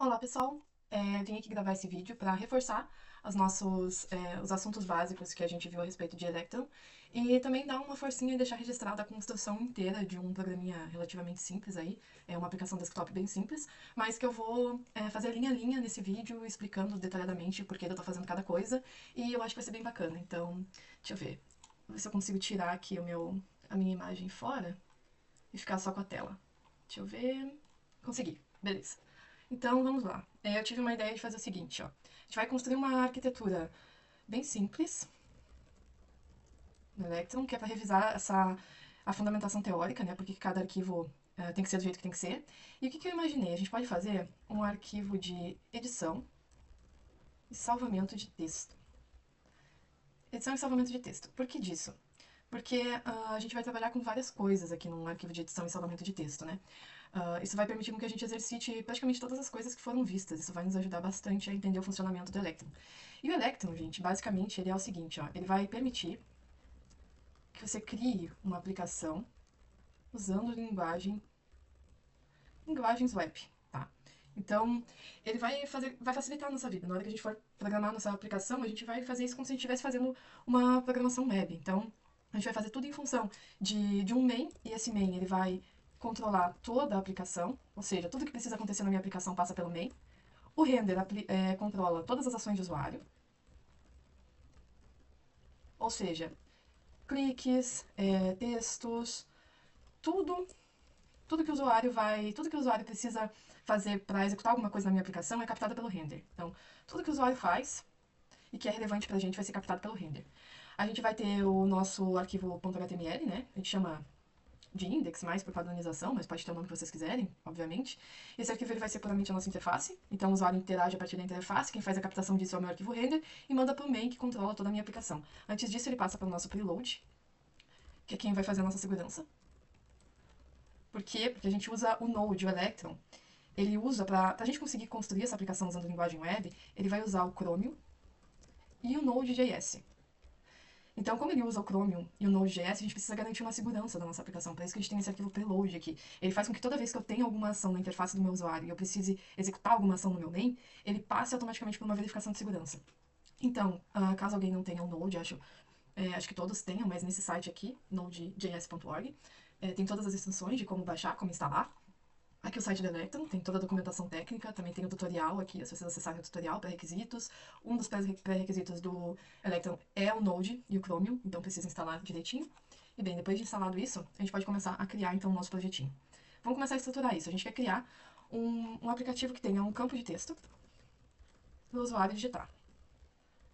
Olá, pessoal! Vim aqui gravar esse vídeo para reforçar os assuntos básicos que a gente viu a respeito de Electron e também dar uma forcinha e deixar registrada a construção inteira de um programinha relativamente simples aí, uma aplicação desktop bem simples, mas que eu vou fazer linha a linha nesse vídeo explicando detalhadamente o porquê eu tô fazendo cada coisa e eu acho que vai ser bem bacana. Então, deixa eu ver se eu consigo tirar aqui a minha imagem fora e ficar só com a tela. Deixa eu ver. Consegui, beleza. Então vamos lá. Eu tive uma ideia de fazer o seguinte, ó. A gente vai construir uma arquitetura bem simples no Electron, que é para revisar a fundamentação teórica, né? Porque cada arquivo tem que ser do jeito que tem que ser. E o que eu imaginei? A gente pode fazer um arquivo de edição e salvamento de texto. Edição e salvamento de texto. Por que disso? Porque a gente vai trabalhar com várias coisas aqui num arquivo de edição e salvamento de texto, né? Isso vai permitir que a gente exercite praticamente todas as coisas que foram vistas. Isso vai nos ajudar bastante a entender o funcionamento do Electron. E o Electron, gente, basicamente, ele é o seguinte, ó, ele vai permitir que você crie uma aplicação usando linguagens web, tá? Então, ele vai facilitar a nossa vida. Na hora que a gente for programar a nossa aplicação, a gente vai fazer isso como se a gente estivesse fazendo uma programação web. Então, a gente vai fazer tudo em função de um main, e esse main ele vai controlar toda a aplicação, ou seja, tudo que precisa acontecer na minha aplicação passa pelo main. O render controla todas as ações de usuário, ou seja, cliques, textos, tudo tudo que o usuário precisa fazer para executar alguma coisa na minha aplicação é captado pelo render. Então, tudo que o usuário faz e que é relevante para a gente vai ser captado pelo render. A gente vai ter o nosso arquivo .html, né? A gente chama de index mais por padronização, mas pode ter o nome que vocês quiserem, obviamente. Esse arquivo ele vai ser puramente a nossa interface, então o usuário interage a partir da interface, quem faz a captação disso é o meu arquivo render e manda para o main que controla toda a minha aplicação. Antes disso ele passa pelo nosso preload, que é quem vai fazer a nossa segurança. Por quê? Porque a gente usa o Node, o Electron. Ele usa, para a gente conseguir construir essa aplicação usando linguagem web, ele vai usar o Chromium e o Node.js. Então, como ele usa o Chromium e o Node.js, a gente precisa garantir uma segurança da nossa aplicação. Por isso que a gente tem esse arquivo preload aqui. Ele faz com que toda vez que eu tenha alguma ação na interface do meu usuário e eu precise executar alguma ação no meu main, ele passe automaticamente por uma verificação de segurança. Então, caso alguém não tenha o Node, acho que todos tenham, mas nesse site aqui, nodejs.org, tem todas as instruções de como baixar, como instalar. Aqui o site do Electron, tem toda a documentação técnica, também tem o tutorial aqui, se vocês acessarem o tutorial, pré-requisitos. Um dos pré-requisitos do Electron é o Node e o Chromium, então precisa instalar direitinho. E bem, depois de instalado isso, a gente pode começar a criar então o nosso projetinho. Vamos começar a estruturar isso. A gente quer criar um aplicativo que tenha um campo de texto para o usuário digitar.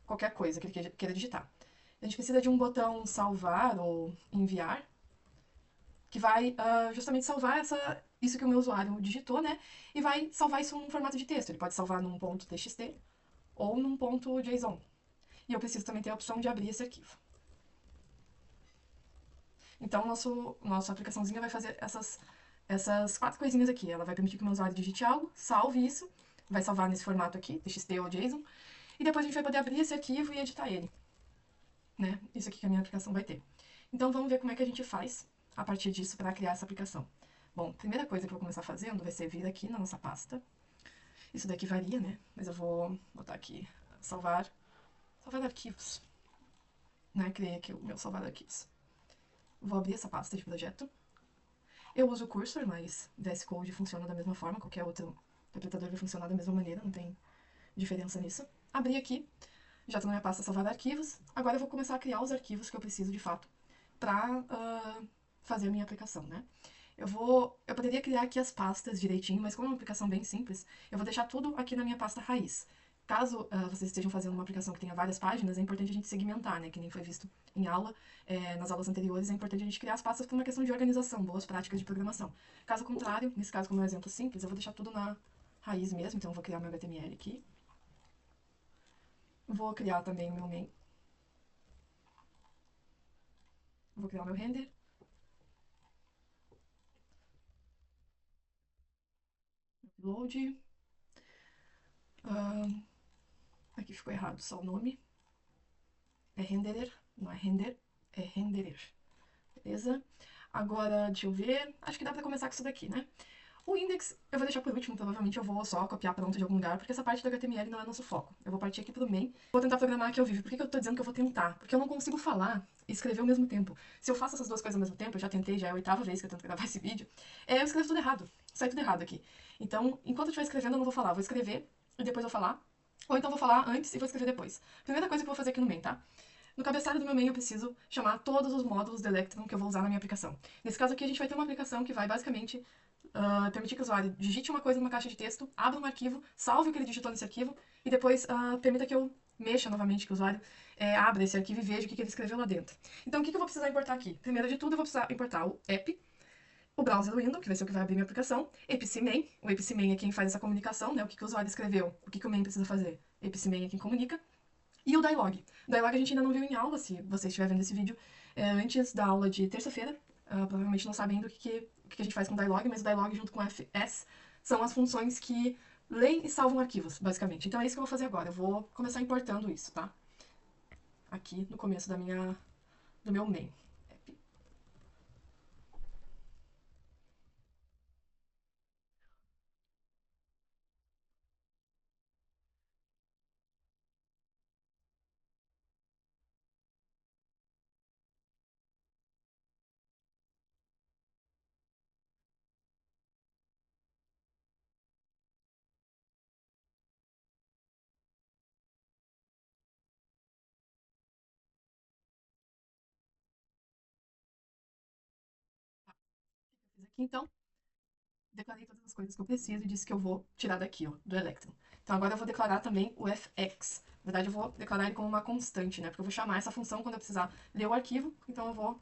Qualquer coisa que ele queira digitar. A gente precisa de um botão salvar ou enviar, que vai justamente salvar isso que o meu usuário digitou, né? E vai salvar isso num formato de texto. Ele pode salvar num ponto .txt ou num ponto .json. E eu preciso também ter a opção de abrir esse arquivo. Então, nossa aplicaçãozinha vai fazer essas quatro coisinhas aqui. Ela vai permitir que o meu usuário digite algo, salve isso, vai salvar nesse formato aqui, .txt ou JSON, e depois a gente vai poder abrir esse arquivo e editar ele. Né? Isso aqui que a minha aplicação vai ter. Então, vamos ver como é que a gente faz a partir disso para criar essa aplicação. Bom, primeira coisa que eu vou começar fazendo vai ser vir aqui na nossa pasta. Isso daqui varia, né? Mas eu vou botar aqui salvar arquivos. Né? Criei aqui o meu salvar arquivos. Vou abrir essa pasta de projeto. Eu uso o Cursor, mas VS Code funciona da mesma forma, qualquer outro interpretador vai funcionar da mesma maneira, não tem diferença nisso. Abri aqui, já estou na minha pasta salvar arquivos. Agora eu vou começar a criar os arquivos que eu preciso de fato para fazer a minha aplicação, né? Eu poderia criar aqui as pastas direitinho, mas como é uma aplicação bem simples, eu vou deixar tudo aqui na minha pasta raiz. Caso vocês estejam fazendo uma aplicação que tenha várias páginas, é importante a gente segmentar, né? Que nem foi visto em aula, nas aulas anteriores, é importante a gente criar as pastas por uma questão de organização, boas práticas de programação. Caso contrário, nesse caso, como é um exemplo simples, eu vou deixar tudo na raiz mesmo, então eu vou criar meu HTML aqui. Vou criar também o meu main. Vou criar o meu render. Load. Aqui ficou errado só o nome. É renderer, não é render, é renderer. Beleza? Agora, deixa eu ver. Acho que dá pra começar com isso daqui, né? O index eu vou deixar por último, provavelmente eu vou só copiar pronto de algum lugar, porque essa parte do HTML não é nosso foco. Eu vou partir aqui pro main, vou tentar programar aqui ao vivo. Por que eu tô dizendo que eu vou tentar? Porque eu não consigo falar e escrever ao mesmo tempo. Se eu faço essas duas coisas ao mesmo tempo, eu já tentei, já é a 8ª vez que eu tento gravar esse vídeo, eu escrevo tudo errado. Sai tudo errado aqui. Então, enquanto eu estiver escrevendo, eu não vou falar. Eu vou escrever e depois eu vou falar. Ou então vou falar antes e vou escrever depois. Primeira coisa que eu vou fazer aqui no main, tá? No cabeçalho do meu main eu preciso chamar todos os módulos do Electron que eu vou usar na minha aplicação. Nesse caso aqui a gente vai ter uma aplicação que vai basicamente permitir que o usuário digite uma coisa numa caixa de texto, abra um arquivo, salve o que ele digitou nesse arquivo e depois permita que eu mexa novamente, que o usuário abra esse arquivo e veja o que ele escreveu lá dentro. Então o que eu vou precisar importar aqui? Primeiro de tudo eu vou precisar importar o app, o browser do Windows, que vai ser o que vai abrir minha aplicação, APC-main, o APC-main é quem faz essa comunicação, né, o que o usuário escreveu, o que o main precisa fazer, APC-main é quem comunica, e o Dialog. O Dialog a gente ainda não viu em aula, se você estiver vendo esse vídeo antes da aula de terça-feira. Provavelmente não sabem do que a gente faz com o Dialog, mas o Dialog junto com o FS são as funções que leem e salvam arquivos, basicamente. Então é isso que eu vou fazer agora. Eu vou começar importando isso, tá? Aqui no começo do meu main. Fiz aqui então. Declarei todas as coisas que eu preciso e disse que eu vou tirar daqui, ó, do Electron. Então agora eu vou declarar também o fx. Na verdade, eu vou declarar ele como uma constante, né? Porque eu vou chamar essa função quando eu precisar ler o arquivo. Então eu vou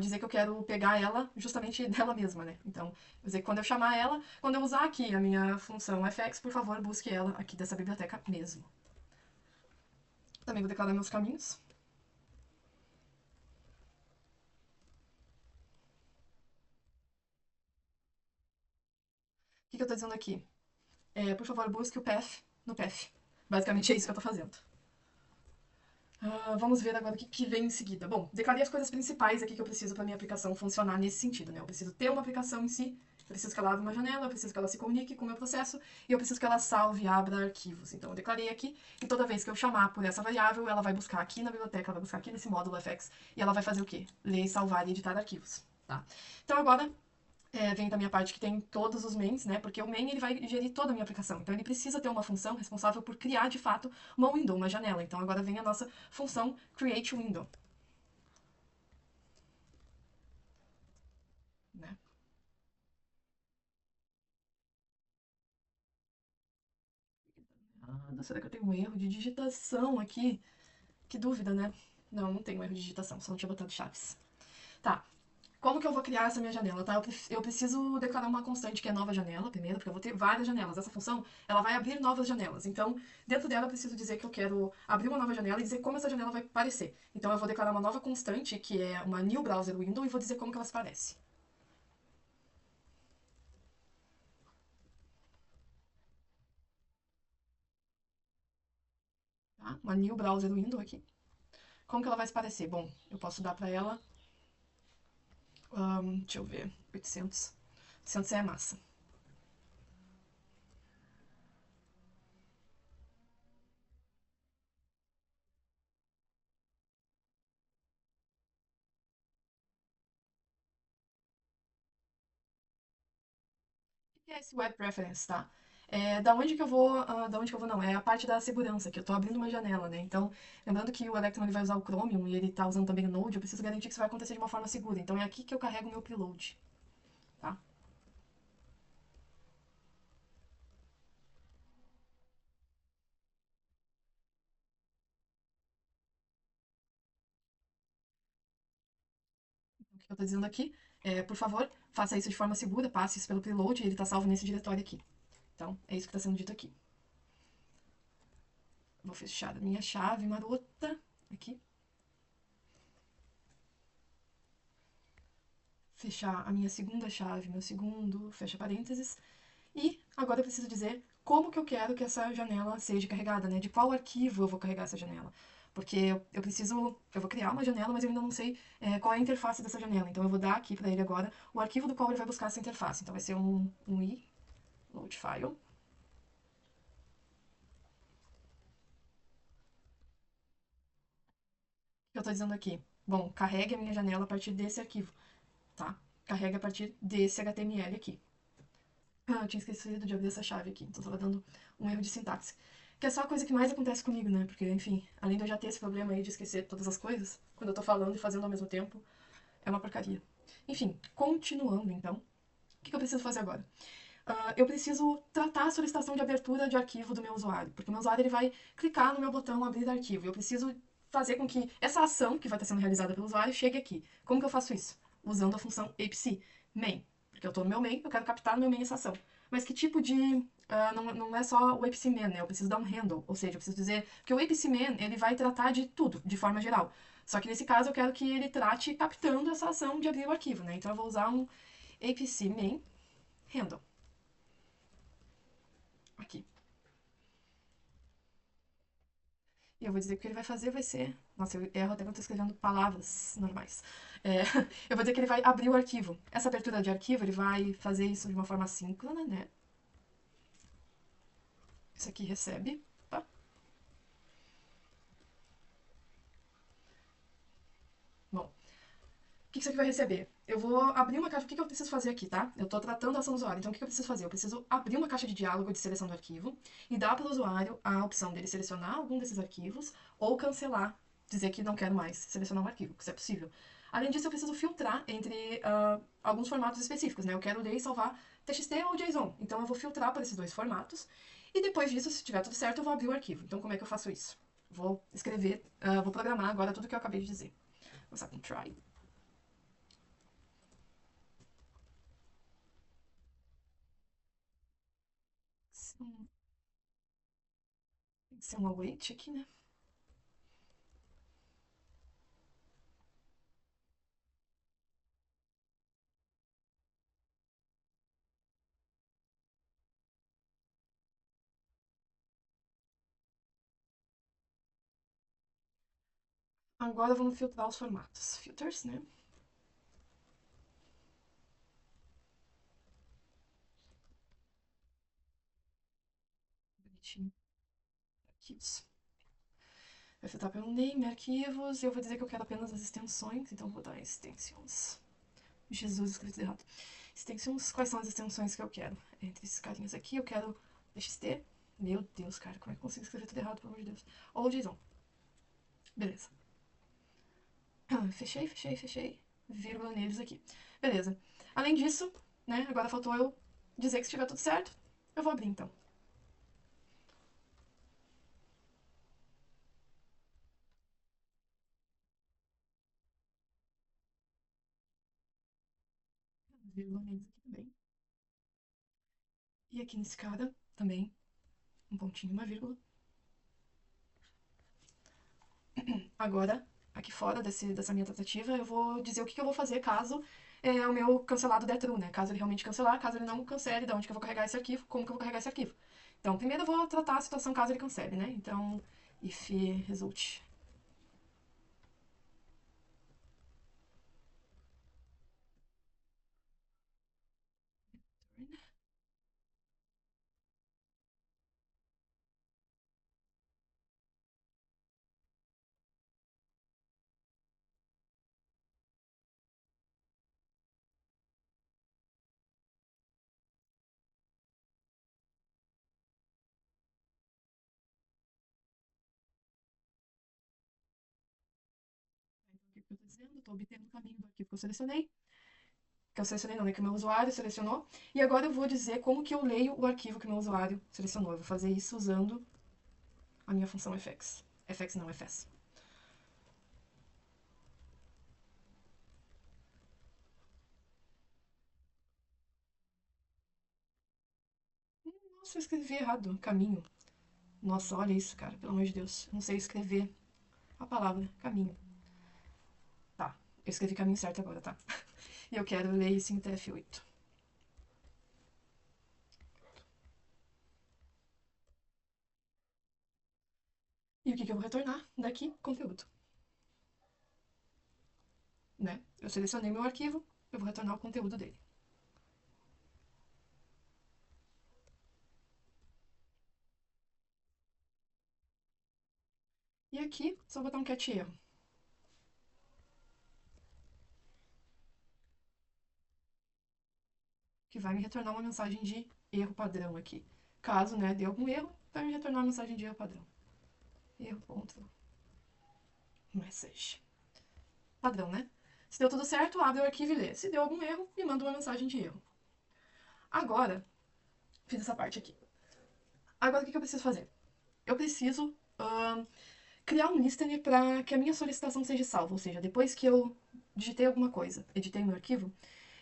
dizer que eu quero pegar ela justamente dela mesma, né? Então, vou dizer que quando eu chamar ela, quando eu usar aqui a minha função fx, por favor, busque ela aqui dessa biblioteca mesmo. Também vou declarar meus caminhos. O que eu estou dizendo aqui? Por favor, busque o path no path. Basicamente é isso que eu estou fazendo. Vamos ver agora o que vem em seguida. Bom, declarei as coisas principais aqui que eu preciso para minha aplicação funcionar nesse sentido, né? Eu preciso ter uma aplicação em si, eu preciso que ela abra uma janela, eu preciso que ela se comunique com o meu processo e eu preciso que ela salve e abra arquivos. Então eu declarei aqui e toda vez que eu chamar por essa variável, ela vai buscar aqui na biblioteca, ela vai buscar aqui nesse módulo fx e ela vai fazer o quê? Ler, salvar e editar arquivos, tá? Então agora vem da minha parte que tem todos os mains, né? Porque o main ele vai gerir toda a minha aplicação. Então ele precisa ter uma função responsável por criar de fato uma window, uma janela. Então agora vem a nossa função create window, né? Será que eu tenho um erro de digitação aqui? Que dúvida, né? Não, não tenho erro de digitação, só não tinha botado chaves. Tá, como que eu vou criar essa minha janela, tá? Eu preciso declarar uma constante que é nova janela, primeiro, porque eu vou ter várias janelas. Essa função, ela vai abrir novas janelas. Então, dentro dela, eu preciso dizer que eu quero abrir uma nova janela e dizer como essa janela vai parecer. Então, eu vou declarar uma nova constante, que é uma new browser window, e vou dizer como que ela se parece. Tá? Uma new browser window aqui. Como que ela vai se parecer? Bom, eu posso dar pra ela, deixa eu ver, 800. 800 é massa. Que é esse web preference, tá? Da onde que eu vou, da onde que eu vou não, é a parte da segurança, que eu tô abrindo uma janela, né? Então, lembrando que o Electron ele vai usar o Chromium e ele tá usando também o Node, eu preciso garantir que isso vai acontecer de uma forma segura. Então é aqui que eu carrego o meu preload, tá? O que eu tô dizendo aqui por favor, faça isso de forma segura, passe isso pelo preload e ele tá salvo nesse diretório aqui. Então, é isso que tá sendo dito aqui. Vou fechar a minha chave marota aqui. Fechar a minha segunda chave, meu segundo, fecha parênteses. E agora eu preciso dizer como que eu quero que essa janela seja carregada, né? De qual arquivo eu vou carregar essa janela. Porque eu preciso, eu vou criar uma janela, mas eu ainda não sei qual é a interface dessa janela. Então eu vou dar aqui para ele agora o arquivo do qual ele vai buscar essa interface. Então vai ser um i load file. O que eu estou dizendo aqui? Bom, carregue a minha janela a partir desse arquivo, tá? Carregue a partir desse HTML aqui. Ah, eu tinha esquecido de abrir essa chave aqui, então estava dando um erro de sintaxe. Que é só a coisa que mais acontece comigo, né? Porque, enfim, além de eu já ter esse problema aí de esquecer todas as coisas, quando eu tô falando e fazendo ao mesmo tempo, é uma porcaria. Enfim, continuando então, o que eu preciso fazer agora? Eu preciso tratar a solicitação de abertura de arquivo do meu usuário, porque o meu usuário ele vai clicar no meu botão abrir arquivo. Eu preciso fazer com que essa ação que vai estar sendo realizada pelo usuário chegue aqui. Como que eu faço isso? Usando a função apic main, porque eu estou no meu main, eu quero captar no meu main essa ação. Mas que tipo de não é só o apic main, né? Eu preciso dar um handle, ou seja, eu preciso dizer que o apic main ele vai tratar de tudo, de forma geral. Só que nesse caso eu quero que ele trate captando essa ação de abrir o arquivo, né? Então eu vou usar um apic main handle aqui. E eu vou dizer que o que ele vai fazer vai ser. Nossa, eu erro até quando eu tô escrevendo palavras normais. É, eu vou dizer que ele vai abrir o arquivo. Essa abertura de arquivo, ele vai fazer isso de uma forma síncrona, né? Isso aqui recebe. Tá? Bom, o que isso aqui vai receber? Eu vou abrir uma caixa. O que eu preciso fazer aqui, tá? Eu tô tratando a ação do usuário. Então, o que eu preciso fazer? Eu preciso abrir uma caixa de diálogo de seleção do arquivo e dar para o usuário a opção dele selecionar algum desses arquivos ou cancelar, dizer que não quero mais selecionar um arquivo, que isso é possível. Além disso, eu preciso filtrar entre alguns formatos específicos, né? Eu quero ler e salvar TXT ou JSON. Então, eu vou filtrar por esses dois formatos. E depois disso, se tiver tudo certo, eu vou abrir o arquivo. Então, como é que eu faço isso? Vou escrever, vou programar agora tudo que eu acabei de dizer. Vou começar com try. Tem que ser um await aqui, né? Agora vamos filtrar os formatos. Filters, né? Bonitinho. Arquivos. Vai filtrar pelo name, arquivos. E eu vou dizer que eu quero apenas as extensões. Então vou dar extensions. Jesus, escrito errado. Extensions. Quais são as extensões que eu quero? Entre esses carinhas aqui, eu quero txt. Meu Deus, cara, como é que eu consigo escrever tudo errado, pelo amor de Deus? Ou JSON. Beleza. Fechei, fechei, fechei. Vírgula neles aqui. Beleza. Além disso, né, agora faltou eu dizer que se estiver tudo certo, eu vou abrir então. Vírgula neles aqui também. E aqui nesse cara também, um pontinho, uma vírgula. Agora, aqui fora dessa minha tratativa, eu vou dizer o que eu vou fazer caso o meu cancelado der true, né? Caso ele realmente cancelar, caso ele não cancele, de onde que eu vou carregar esse arquivo, como que eu vou carregar esse arquivo. Então, primeiro eu vou tratar a situação caso ele cancele, né? Então, if result. Então, o que eu estou dizendo? Estou obtendo o caminho do arquivo que eu selecionei. Que eu selecionei não, né? Que o meu usuário selecionou. E agora eu vou dizer como que eu leio o arquivo que o meu usuário selecionou. Eu vou fazer isso usando a minha função fx. Fx não, fs. Nossa, eu escrevi errado. Caminho. Nossa, olha isso, cara. Pelo amor de Deus. Eu não sei escrever a palavra caminho. Tá. Eu escrevi caminho certo agora, tá? E eu quero ler isso em TF8. E o que eu vou retornar daqui? aqui, conteúdo, né? Eu selecionei meu arquivo, eu vou retornar o conteúdo dele. E aqui, só botar um cat erro, que vai me retornar uma mensagem de erro padrão aqui. Caso, né, dê algum erro, vai me retornar uma mensagem de erro padrão. Erro.message. Padrão, né? Se deu tudo certo, abre o arquivo e lê. Se deu algum erro, me manda uma mensagem de erro. Agora, fiz essa parte aqui. Agora, o que eu preciso fazer? Eu preciso criar um listener para que a minha solicitação seja salva. Ou seja, depois que eu digitei alguma coisa, editei meu arquivo,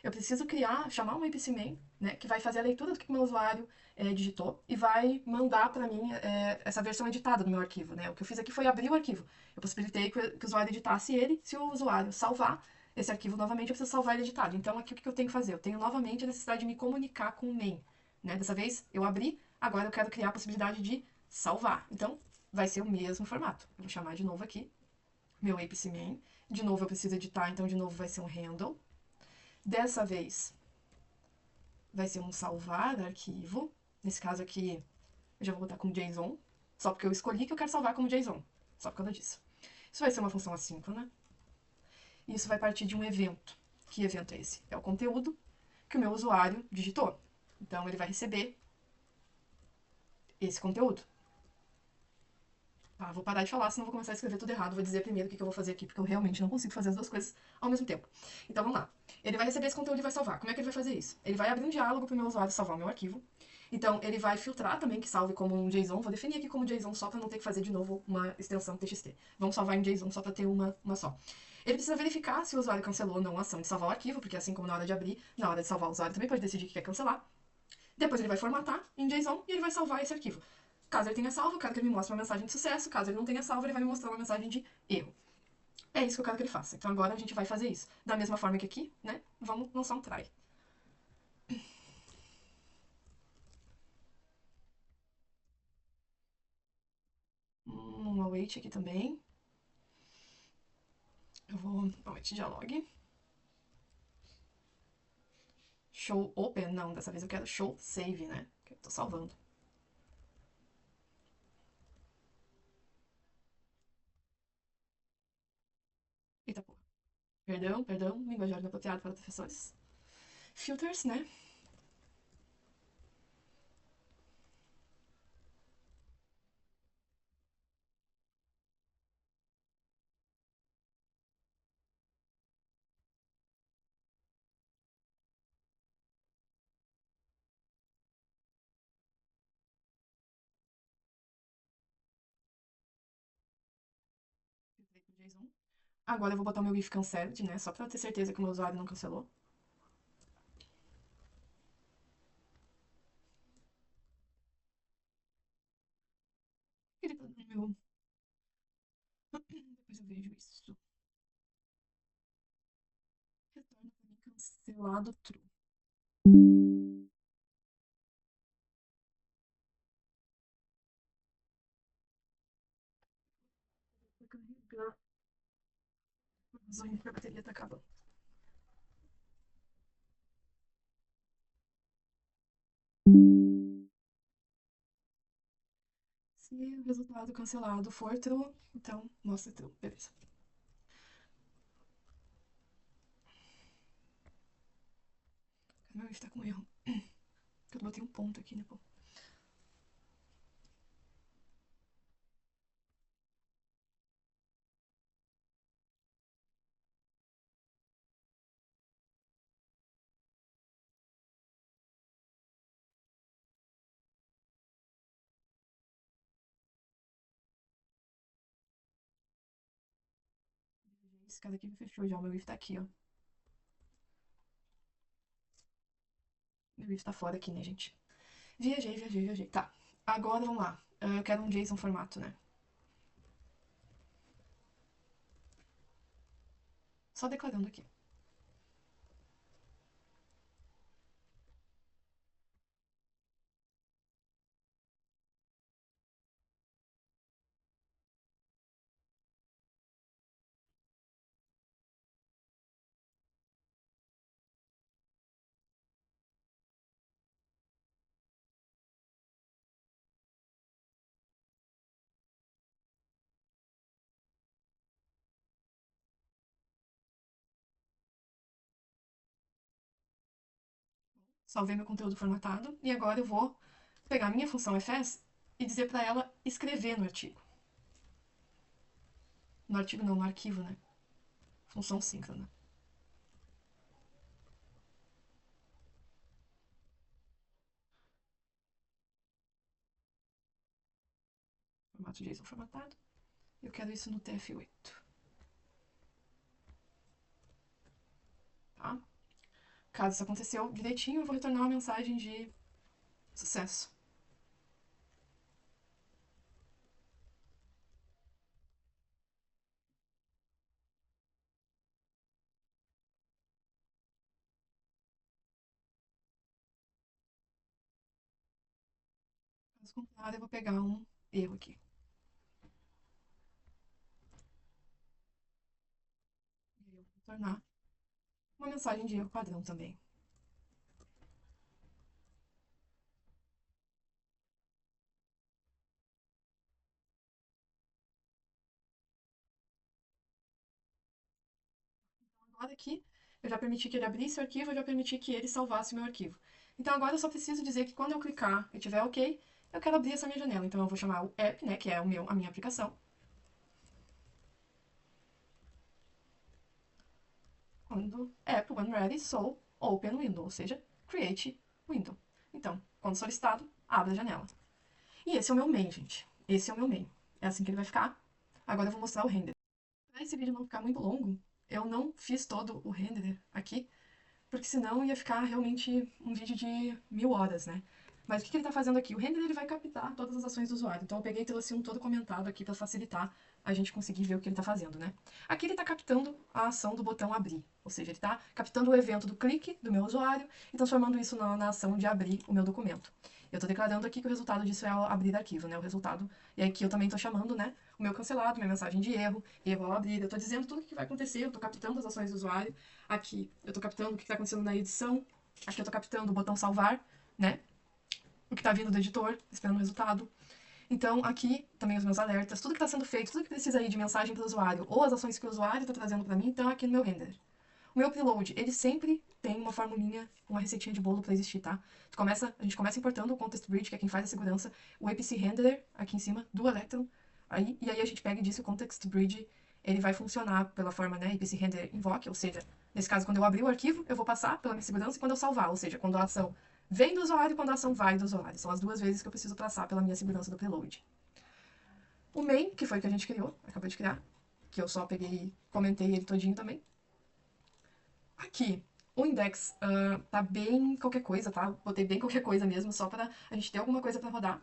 eu preciso chamar um APCman, né, que vai fazer a leitura do que o meu usuário digitou e vai mandar para mim essa versão editada do meu arquivo. Né? O que eu fiz aqui foi abrir o arquivo. Eu possibilitei que o usuário editasse ele. Se o usuário salvar esse arquivo novamente, eu preciso salvar ele editado. Então, aqui o que eu tenho que fazer? Eu tenho novamente a necessidade de me comunicar com o main. Né? Dessa vez, eu abri, agora eu quero criar a possibilidade de salvar. Então, vai ser o mesmo formato. Eu vou chamar de novo aqui meu APCman. De novo, eu preciso editar, então de novo vai ser um handle. Dessa vez, vai ser um salvar arquivo. Nesse caso aqui, eu já vou botar como JSON, só porque eu escolhi que eu quero salvar como JSON, só por causa disso. Isso vai ser uma função assíncrona. E isso vai partir de um evento. Que evento é esse? É o conteúdo que o meu usuário digitou. Então, ele vai receber esse conteúdo. Tá, vou parar de falar, senão vou começar a escrever tudo errado. Vou dizer primeiro o que eu vou fazer aqui, porque eu realmente não consigo fazer as duas coisas ao mesmo tempo. Então vamos lá. Ele vai receber esse conteúdo e vai salvar. Como é que ele vai fazer isso? Ele vai abrir um diálogo para o meu usuário salvar o meu arquivo. Então ele vai filtrar também que salve como um JSON. Vou definir aqui como JSON só para não ter que fazer de novo uma extensão TXT. Vamos salvar em JSON só para ter uma só. Ele precisa verificar se o usuário cancelou ou não a ação de salvar o arquivo, porque assim como na hora de abrir, na hora de salvar o usuário também pode decidir que quer cancelar. Depois ele vai formatar em JSON e ele vai salvar esse arquivo. Caso ele tenha salvo, eu quero que ele me mostre uma mensagem de sucesso. Caso ele não tenha salvo, ele vai me mostrar uma mensagem de erro. É isso que eu quero que ele faça. Então agora a gente vai fazer isso. Da mesma forma que aqui, né? Vamos lançar um try. Um await aqui também. Eu vou await dialog. Show open. Não, dessa vez eu quero show save, né? Que eu tô salvando. Eita porra. Perdão, perdão. Linguajar inapropriado para professores. Filters, né? JSON. Agora eu vou botar o meu if cancelled, né? Só pra ter certeza que o meu usuário não cancelou. Ele tá no meu. Depois eu vejo isso. Retorna pra mim cancelado true. Vou carregar. A bateria tá acabando. Se o resultado cancelado for true, então mostra true. Beleza. Meu if tá com erro. Eu botei um ponto aqui, né, pô? Esse cara aqui me fechou já. O meu if tá aqui, ó. Meu if tá fora aqui, né, gente? Viajei, viajei, viajei. Tá. Agora vamos lá. Eu quero um JSON formato, né? Só declarando aqui. Salvei meu conteúdo formatado e agora eu vou pegar a minha função fs e dizer para ela escrever no artigo. No artigo não, no arquivo, né? Função síncrona. Formato JSON formatado. Eu quero isso no TF8. Tá? Caso isso aconteceu direitinho, eu vou retornar uma mensagem de sucesso. Caso contrário, eu vou pegar um erro aqui. E aí eu vou retornar uma mensagem de erro padrão também. Agora aqui, eu já permiti que ele abrisse o arquivo, eu já permiti que ele salvasse o meu arquivo. Então agora eu só preciso dizer que quando eu clicar e tiver OK, eu quero abrir essa minha janela. Então eu vou chamar o app, né, que é a minha aplicação. Quando app when ready, so open window, ou seja, create window. Então, quando solicitado, abre a janela. E esse é o meu main, gente. Esse é o meu main. É assim que ele vai ficar. Agora eu vou mostrar o render. Para esse vídeo não ficar muito longo, eu não fiz todo o render aqui, porque senão ia ficar realmente um vídeo de 1000 horas, né? Mas o que ele está fazendo aqui? O render ele vai captar todas as ações do usuário. Então eu peguei e trouxe um todo comentado aqui para facilitar a gente conseguir ver o que ele está fazendo, né? Aqui ele está captando a ação do botão abrir, ou seja, ele está captando o evento do clique do meu usuário e transformando isso na ação de abrir o meu documento. Eu estou declarando aqui que o resultado disso é abrir arquivo, né? O resultado. E aqui eu também estou chamando, né? O meu cancelado, minha mensagem de erro, erro ao abrir. Eu estou dizendo tudo o que vai acontecer, eu estou captando as ações do usuário. Aqui eu estou captando o que está acontecendo na edição. Aqui eu estou captando o botão salvar, né? O que está vindo do editor, esperando o resultado. Então, aqui também os meus alertas, tudo que está sendo feito, tudo que precisa aí de mensagem para o usuário, ou as ações que o usuário está trazendo para mim, estão aqui no meu render. O meu preload, ele sempre tem uma formulinha, uma receitinha de bolo para existir, tá? A gente começa importando o Context Bridge, que é quem faz a segurança, o APC Renderer, aqui em cima, do Electron, e aí a gente pega e diz que o Context Bridge, ele vai funcionar pela forma, né, APC Renderer Invoke, ou seja, nesse caso, quando eu abrir o arquivo, eu vou passar pela minha segurança e quando eu salvar, ou seja, quando a ação vem do usuário e quando a ação vai do usuário. São as duas vezes que eu preciso passar pela minha segurança do preload. O main, que foi o que a gente criou, acabou de criar, que eu só peguei e comentei ele todinho também. Aqui, o index tá bem qualquer coisa, tá? Botei bem qualquer coisa mesmo, só para a gente ter alguma coisa para rodar.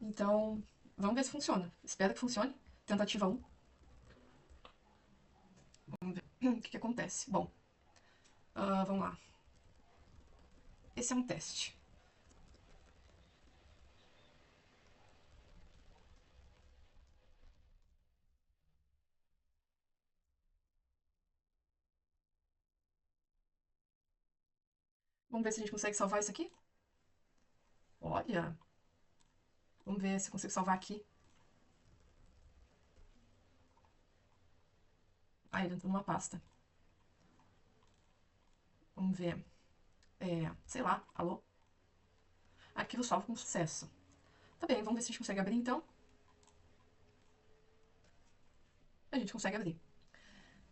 Então, vamos ver se funciona. Espero que funcione. Tentativa 1. Vamos ver o que acontece. Bom, vamos lá. Esse é um teste. Vamos ver se a gente consegue salvar isso aqui. Olha, vamos ver se eu consigo salvar aqui. Ah, ele entrou numa pasta. Vamos ver. Sei lá, alô? Arquivo salvo com sucesso. Tá bem, vamos ver se a gente consegue abrir então. A gente consegue abrir.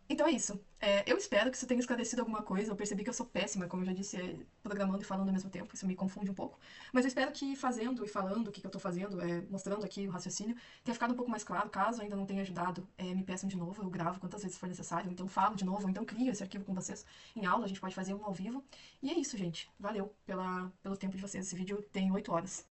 Então é isso. Eu espero que isso tenha esclarecido alguma coisa. Eu percebi que eu sou péssima, como eu já disse, programando e falando ao mesmo tempo. Isso me confunde um pouco. Mas eu espero que fazendo e falando o que eu tô fazendo, mostrando aqui o raciocínio, tenha ficado um pouco mais claro. Caso ainda não tenha ajudado, me peçam de novo. Eu gravo quantas vezes for necessário. Então falo de novo, ou então crio esse arquivo com vocês em aula. A gente pode fazer um ao vivo. E é isso, gente. Valeu pelo tempo de vocês. Esse vídeo tem 8 horas.